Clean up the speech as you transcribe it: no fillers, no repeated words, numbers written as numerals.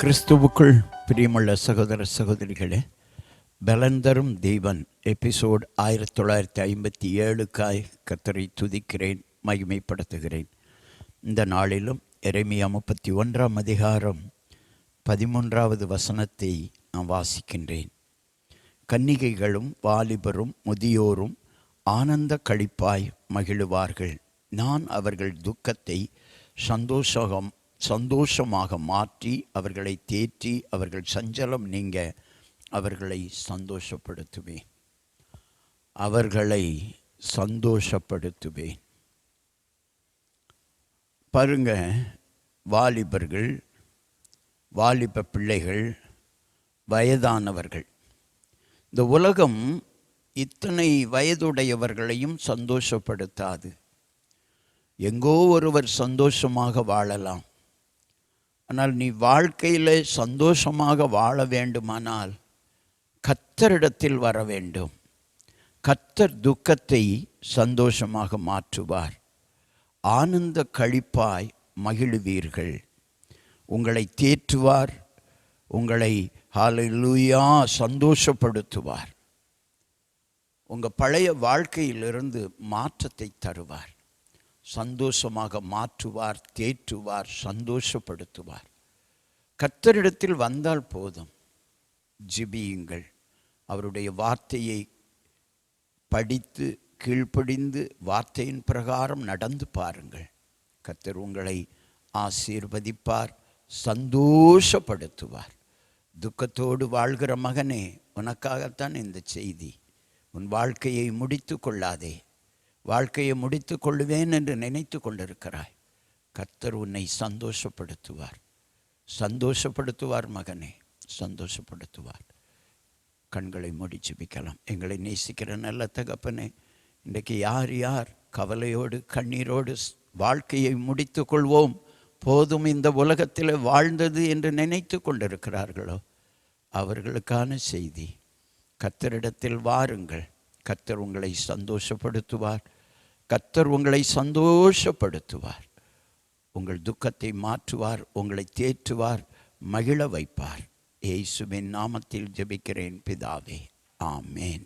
கிறிஸ்துவுக்குள் பிரியமுள்ள சகோதர சகோதரிகளே, பலந்தரும் தேவன் எபிசோட் 1957க்காய் கர்த்தரை துதிக்கிறேன், மகிமைப்படுத்துகிறேன். இந்த நாளிலும் எரேமியா 31 அதிகாரம் 13வது வசனத்தை நான் வாசிக்கின்றேன். கன்னிகைகளும் வாலிபரும் முதியோரும் ஆனந்த களிப்பாய் மகிழுவார்கள். நான் அவர்கள் துக்கத்தை சந்தோஷமாக மாற்றி அவர்களை தேற்றி அவர்கள் சஞ்சலம் நீங்க அவர்களை சந்தோஷப்படுத்துவேன். பாருங்க, வாலிபர்கள், வாலிப பிள்ளைகள், வயதானவர்கள், இந்த உலகம் இத்தனை வயதுடையவர்களையும் சந்தோஷப்படுத்தாது. எங்கோ ஒருவர் சந்தோஷமாக வாழலாம். ஆனால் நீ வாழ்க்கையில் சந்தோஷமாக வாழ வேண்டுமானால் கர்த்தரிடத்தில் வர வேண்டும். கர்த்தர் துக்கத்தை சந்தோஷமாக மாற்றுவார். ஆனந்த களிப்பாய் மகிழுவீர்கள். உங்களை தேற்றுவார், உங்களை ஹல்லேலூயா சந்தோஷப்படுத்துவார். உங்கள் பழைய வாழ்க்கையிலிருந்து மாற்றத்தை தருவார். சந்தோஷமாக மாற்றுவார், தேற்றுவார், சந்தோஷப்படுத்துவார். கர்த்தரிடத்தில் வந்தால் போதும். ஜெபியுங்கள். அவருடைய வார்த்தையை படித்து கீழ்ப்படிந்து வார்த்தையின் பிரகாரம் நடந்து பாருங்கள். கர்த்தர் உங்களை ஆசீர்வதிப்பார், சந்தோஷப்படுத்துவார். துக்கத்தோடு வாழ்கிற மகனே, உனக்காகத்தான் இந்த செய்தி. உன் வாழ்க்கையை முடித்து கொள்ளாதே. வாழ்க்கையை முடித்து கொள்ளுவேன் என்று நினைத்து கொண்டிருக்கிறாய். கர்த்தர் உன்னை சந்தோஷப்படுத்துவார் மகனே, சந்தோஷப்படுத்துவார். கண்களை மூடி ஜெபிக்கலாம். எங்களை நேசிக்கிற நல்ல தகப்பனே, இன்றைக்கு யார் யார் கவலையோடு கண்ணீரோடு வாழ்க்கையை முடித்து கொள்வோம், போதும் இந்த உலகத்தில் வாழ்ந்தது என்று நினைத்து கொண்டிருக்கிறார்களோ அவர்களுக்கான செய்தி. கர்த்தரிடத்தில் வாருங்கள். கர்த்தர் உங்களை சந்தோஷப்படுத்துவார். கர்த்தர் உங்களை சந்தோஷப்படுத்துவார். உங்கள் துக்கத்தை மாற்றுவார், உங்களை தேற்றுவார், மகிழ வைப்பார். இயேசுவின் நாமத்தில் ஜெபிக்கிறேன் பிதாவே, ஆமேன்.